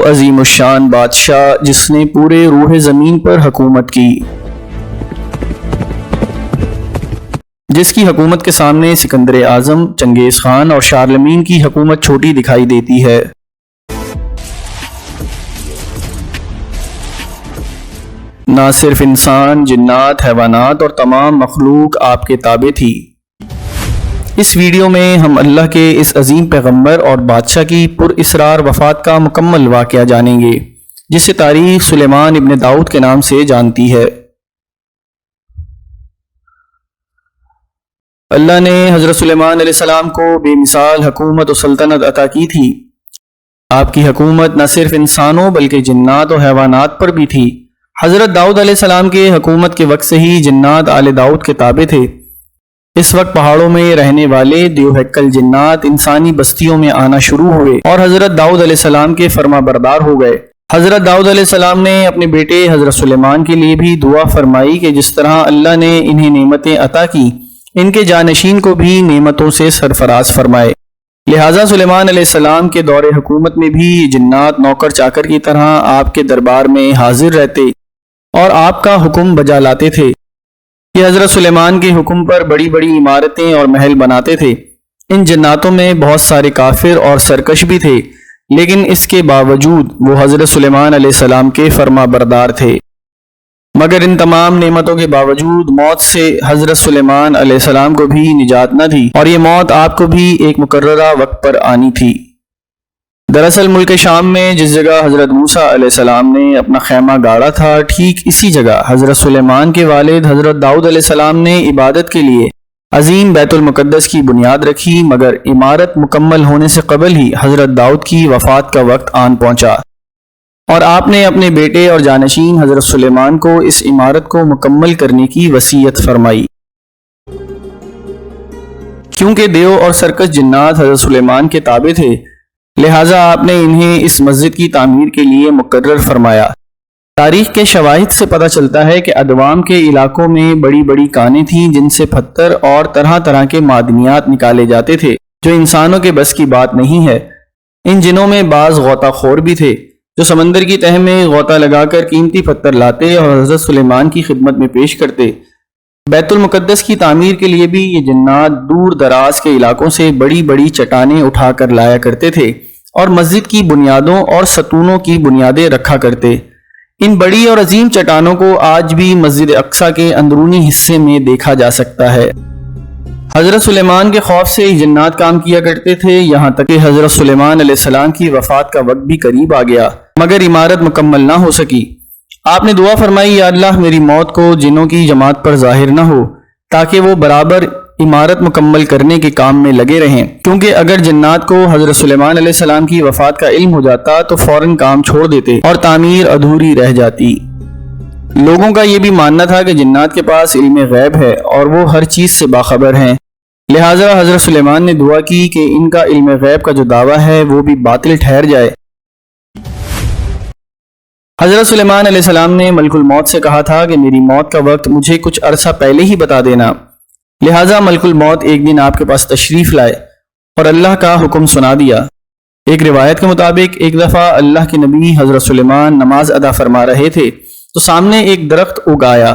عظیم الشان بادشاہ جس نے پورے روح زمین پر حکومت کی، جس کی حکومت کے سامنے سکندر اعظم، چنگیز خان اور شارلمین کی حکومت چھوٹی دکھائی دیتی ہے۔ نہ صرف انسان، جنات، حیوانات اور تمام مخلوق آپ کے تابع تھی۔ اس ویڈیو میں ہم اللہ کے اس عظیم پیغمبر اور بادشاہ کی پر اسرار وفات کا مکمل واقعہ جانیں گے، جسے تاریخ سلیمان ابن داؤد کے نام سے جانتی ہے۔ اللہ نے حضرت سلیمان علیہ السلام کو بے مثال حکومت و سلطنت عطا کی تھی۔ آپ کی حکومت نہ صرف انسانوں بلکہ جنات و حیوانات پر بھی تھی۔ حضرت داؤد علیہ السلام کے حکومت کے وقت سے ہی جنات آل داؤد کے تابع تھے۔ اس وقت پہاڑوں میں رہنے والے دیوہیکل جنات انسانی بستیوں میں آنا شروع ہوئے اور حضرت داؤد علیہ السلام کے فرما بردار ہو گئے۔ حضرت داؤد علیہ السلام نے اپنے بیٹے حضرت سلیمان کے لیے بھی دعا فرمائی کہ جس طرح اللہ نے انہیں نعمتیں عطا کی، ان کے جانشین کو بھی نعمتوں سے سرفراز فرمائے۔ لہٰذا سلیمان علیہ السلام کے دور حکومت میں بھی جنات نوکر چاکر کی طرح آپ کے دربار میں حاضر رہتے اور آپ کا حکم بجا لاتے تھے۔ یہ حضرت سلیمان کے حکم پر بڑی بڑی عمارتیں اور محل بناتے تھے۔ ان جناتوں میں بہت سارے کافر اور سرکش بھی تھے، لیکن اس کے باوجود وہ حضرت سلیمان علیہ السلام کے فرما بردار تھے۔ مگر ان تمام نعمتوں کے باوجود موت سے حضرت سلیمان علیہ السلام کو بھی نجات نہ تھی، اور یہ موت آپ کو بھی ایک مقررہ وقت پر آنی تھی۔ دراصل ملک شام میں جس جگہ حضرت موسیٰ علیہ السلام نے اپنا خیمہ گاڑا تھا، ٹھیک اسی جگہ حضرت سلیمان کے والد حضرت داؤد علیہ السلام نے عبادت کے لیے عظیم بیت المقدس کی بنیاد رکھی، مگر عمارت مکمل ہونے سے قبل ہی حضرت داؤد کی وفات کا وقت آن پہنچا، اور آپ نے اپنے بیٹے اور جانشین حضرت سلیمان کو اس عمارت کو مکمل کرنے کی وصیت فرمائی۔ کیونکہ دیو اور سرکش جنات حضرت سلیمان کے تابع تھے، لہٰذا آپ نے انہیں اس مسجد کی تعمیر کے لیے مقرر فرمایا۔ تاریخ کے شواہد سے پتہ چلتا ہے کہ ادوام کے علاقوں میں بڑی بڑی کانیں تھیں جن سے پتھر اور طرح طرح کے معدنیات نکالے جاتے تھے، جو انسانوں کے بس کی بات نہیں ہے۔ ان جنوں میں بعض غوطہ خور بھی تھے جو سمندر کی تہہ میں غوطہ لگا کر قیمتی پتھر لاتے اور حضرت سلیمان کی خدمت میں پیش کرتے۔ بیت المقدس کی تعمیر کے لیے بھی یہ جنات دور دراز کے علاقوں سے بڑی بڑی چٹانیں اٹھا کر لایا کرتے تھے اور مسجد کی بنیادوں اور ستونوں کی بنیادیں رکھا کرتے۔ ان بڑی اور عظیم چٹانوں کو آج بھی مسجد اقصی کے اندرونی حصے میں دیکھا جا سکتا ہے۔ حضرت سلیمان کے خوف سے جنات کام کیا کرتے تھے، یہاں تک کہ حضرت سلیمان علیہ السلام کی وفات کا وقت بھی قریب آ گیا، مگر عمارت مکمل نہ ہو سکی۔ آپ نے دعا فرمائی، یا اللہ میری موت کو جنوں کی جماعت پر ظاہر نہ ہو، تاکہ وہ برابر عمارت مکمل کرنے کے کام میں لگے رہیں، کیونکہ اگر جنات کو حضرت سلیمان علیہ السلام کی وفات کا علم ہو جاتا تو فوراً کام چھوڑ دیتے اور تعمیر ادھوری رہ جاتی۔ لوگوں کا یہ بھی ماننا تھا کہ جنات کے پاس علم غیب ہے اور وہ ہر چیز سے باخبر ہیں، لہٰذا حضرت سلیمان نے دعا کی کہ ان کا علم غیب کا جو دعویٰ ہے وہ بھی باطل ٹھہر جائے۔ حضرت سلیمان علیہ السلام نے ملک الموت سے کہا تھا کہ میری موت کا وقت مجھے کچھ عرصہ پہلے ہی بتا دینا، لہٰذا ملک الموت ایک دن آپ کے پاس تشریف لائے اور اللہ کا حکم سنا دیا۔ ایک روایت کے مطابق ایک دفعہ اللہ کے نبی حضرت سلیمان نماز ادا فرما رہے تھے تو سامنے ایک درخت اگ آیا۔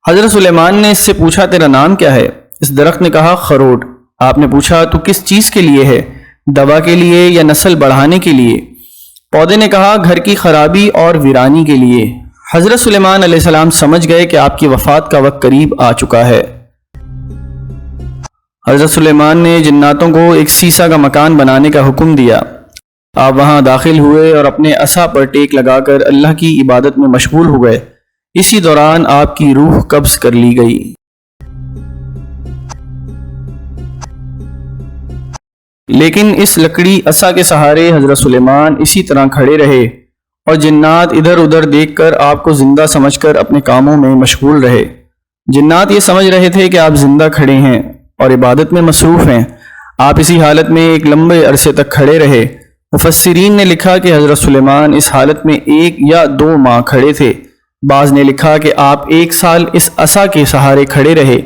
حضرت سلیمان نے اس سے پوچھا، تیرا نام کیا ہے؟ اس درخت نے کہا، خروٹ۔ آپ نے پوچھا، تو کس چیز کے لیے ہے؟ دوا کے لیے یا نسل بڑھانے کے لیے؟ پودے نے کہا، گھر کی خرابی اور ویرانی کے لیے۔ حضرت سلیمان علیہ السلام سمجھ گئے کہ آپ کی وفات کا وقت قریب آ چکا ہے۔ حضرت سلیمان نے جناتوں کو ایک سیسا کا مکان بنانے کا حکم دیا۔ آپ وہاں داخل ہوئے اور اپنے عصا پر ٹیک لگا کر اللہ کی عبادت میں مشغول ہو گئے۔ اسی دوران آپ کی روح قبض کر لی گئی۔ لیکن اس لکڑی عصا کے سہارے حضرت سلیمان اسی طرح کھڑے رہے اور جنات ادھر ادھر دیکھ کر آپ کو زندہ سمجھ کر اپنے کاموں میں مشغول رہے۔ جنات یہ سمجھ رہے تھے کہ آپ زندہ کھڑے ہیں اور عبادت میں مصروف ہیں۔ آپ اسی حالت میں ایک لمبے عرصے تک کھڑے رہے۔ مفسرین نے لکھا کہ حضرت سلیمان اس حالت میں 1 یا 2 ماہ کھڑے تھے۔ بعض نے لکھا کہ آپ 1 سال اس عصا کے سہارے کھڑے رہے۔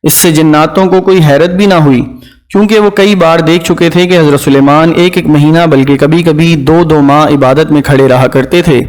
اس سے جناتوں کو کوئی حیرت بھی نہ ہوئی، کیونکہ وہ کئی بار دیکھ چکے تھے کہ حضرت سلیمان ایک ایک مہینہ بلکہ کبھی کبھی دو دو ماہ عبادت میں کھڑے رہا کرتے تھے۔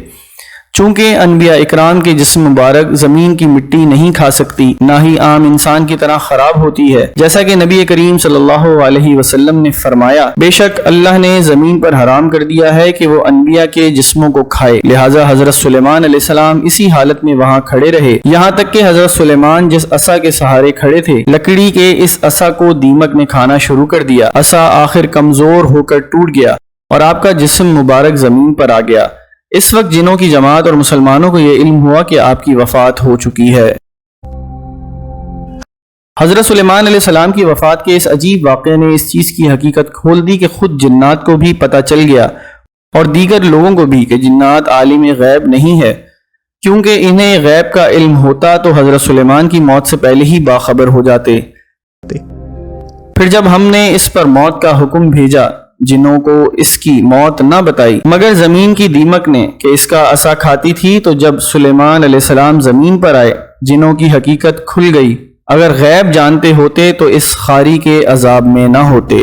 چونکہ انبیاء اکرام کے جسم مبارک زمین کی مٹی نہیں کھا سکتی، نہ ہی عام انسان کی طرح خراب ہوتی ہے، جیسا کہ نبی کریم صلی اللہ علیہ وسلم نے فرمایا، بے شک اللہ نے زمین پر حرام کر دیا ہے کہ وہ انبیاء کے جسموں کو کھائے، لہٰذا حضرت سلیمان علیہ السلام اسی حالت میں وہاں کھڑے رہے، یہاں تک کہ حضرت سلیمان جس عصا کے سہارے کھڑے تھے، لکڑی کے اس عصا کو دیمک نے کھانا شروع کر دیا، عصا آخر کمزور ہو کر ٹوٹ گیا اور آپ کا جسم مبارک زمین پر آ گیا۔ اس وقت جنوں کی جماعت اور مسلمانوں کو یہ علم ہوا کہ آپ کی وفات ہو چکی ہے۔ حضرت سلیمان علیہ السلام کی وفات کے اس عجیب واقعے نے اس چیز کی حقیقت کھول دی کہ خود جنات کو بھی پتہ چل گیا اور دیگر لوگوں کو بھی کہ جنات عالم غیب نہیں ہے، کیونکہ انہیں غیب کا علم ہوتا تو حضرت سلیمان کی موت سے پہلے ہی باخبر ہو جاتے۔ پھر جب ہم نے اس پر موت کا حکم بھیجا، جنوں کو اس کی موت نہ بتائی مگر زمین کی دیمک نے کہ اس کا عصا کھاتی تھی، تو جب سلیمان علیہ السلام زمین پر آئے جنوں کی حقیقت کھل گئی۔ اگر غیب جانتے ہوتے تو اس خاری کے عذاب میں نہ ہوتے۔